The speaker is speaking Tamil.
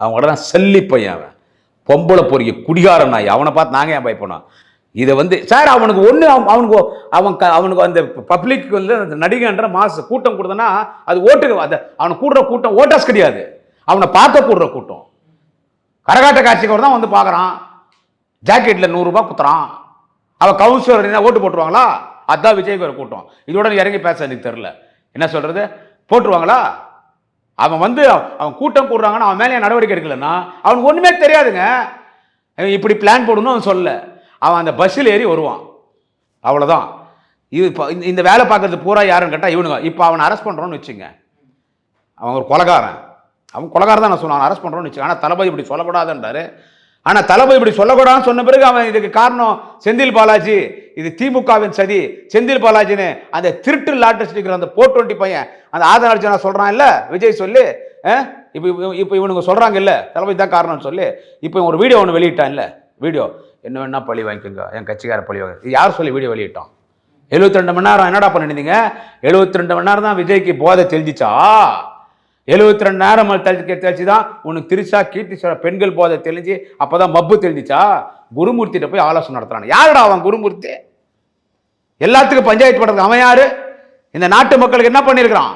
அவங்களோட சல்லி பையன், அவன் பொம்பளை பொறிய குடிகாரன் நாய். அவனை பார்த்து நாங்கள் ஏன் பயப்படணும்? இதை வந்து சார் அவனுக்கு ஒன்று அவனுக்கு அந்த பப்ளிக் வந்து அந்த நடிகன்ற மாசு கூட்டம் கொடுத்தனா அது ஓட்டுக்கு அது அவனை கூடுற கூட்டம் ஓட்டர்ஸ் கிடையாது, அவனை பார்க்க கூடுற கூட்டம். கரகாட்ட காட்சிக்கு தான் வந்து பார்க்குறான், ஜாக்கெட்டில் 100 ரூபாய் குத்துறான். அவன் கவுன்சிலர் ஓட்டு போட்டுருவாங்களா? அதுதான் விஜய்க்கு ஒரு கூட்டம். இதோட இறங்கி பேச எனக்கு தெரில, என்ன சொல்றது, போட்டுருவாங்களா? அவன் வந்து அவன் கூட்டம் கூடுறாங்கன்னா அவன் மேலே நடவடிக்கை எடுக்கலன்னா அவனுக்கு ஒன்றுமே தெரியாதுங்க. இப்படி பிளான் போடணும் அவன் சொல்ல, அவன் அந்த பஸ்ஸில் ஏறி வருவான், அவ்வளோதான். இது இப்போ இந்த வேலை பார்க்கறது பூரா யாருன்னு கேட்டால் இவனுங்க. இப்போ அவனை அரெஸ்ட் பண்ணுறோன்னு வச்சுங்க, அவன் ஒரு கொலைகாரன், அவன் கொலைகாரன் தான் நான் சொல்லுவான், அரெஸ்ட் பண்ணுறோன்னு வச்சுங்க. ஆனால் தளபதி இப்படி சொல்லக்கூடாதுன்றாரு. ஆனால் தளபதி இப்படி சொல்லக்கூடாதுன்னு சொன்ன பிறகு அவன் இதுக்கு காரணம் செந்தில் பாலாஜி, இது திமுகவின் சதி, செந்தில் பாலாஜின்னு அந்த திருட்டு லாட்டஸ்ட் இருக்கிற அந்த 420 பையன் அந்த ஆதார் அர்ஜுனா சொல்கிறான் இல்லை விஜய் சொல்லி. இப்போ இவனுங்க சொல்கிறாங்க இல்லை தளபதி தான் காரணம்னு சொல்லி. இப்போ ஒரு வீடியோ ஒன்று வெளியிட்டான் இல்லை, வீடியோ என்ன வேணா பழி வாங்கிக்கோங்க, என் கட்சிக்கார பழி வாங்க. இது யார் சொல்லி வீடியோ வெளியிட்டோம்? 72 மணி நேரம் என்னடா பண்ணிருந்தீங்க? 72 மணி நேரம் தான் விஜய்க்கு போதை தெரிஞ்சிச்சா? 72 நேரம் தெரிஞ்சு தான் உனக்கு திருச்சா கீர்த்தி பெண்கள் போதை தெரிஞ்சு அப்போதான் மப்பு தெரிஞ்சிச்சா? குருமூர்த்திட்ட போய் ஆலோசனை நடத்துறான். யாருடா அவன் குருமூர்த்தி? எல்லாத்துக்கும் பஞ்சாயத்து பண்றது அவன் யாரு? இந்த நாட்டு மக்களுக்கு என்ன பண்ணியிருக்கிறான்?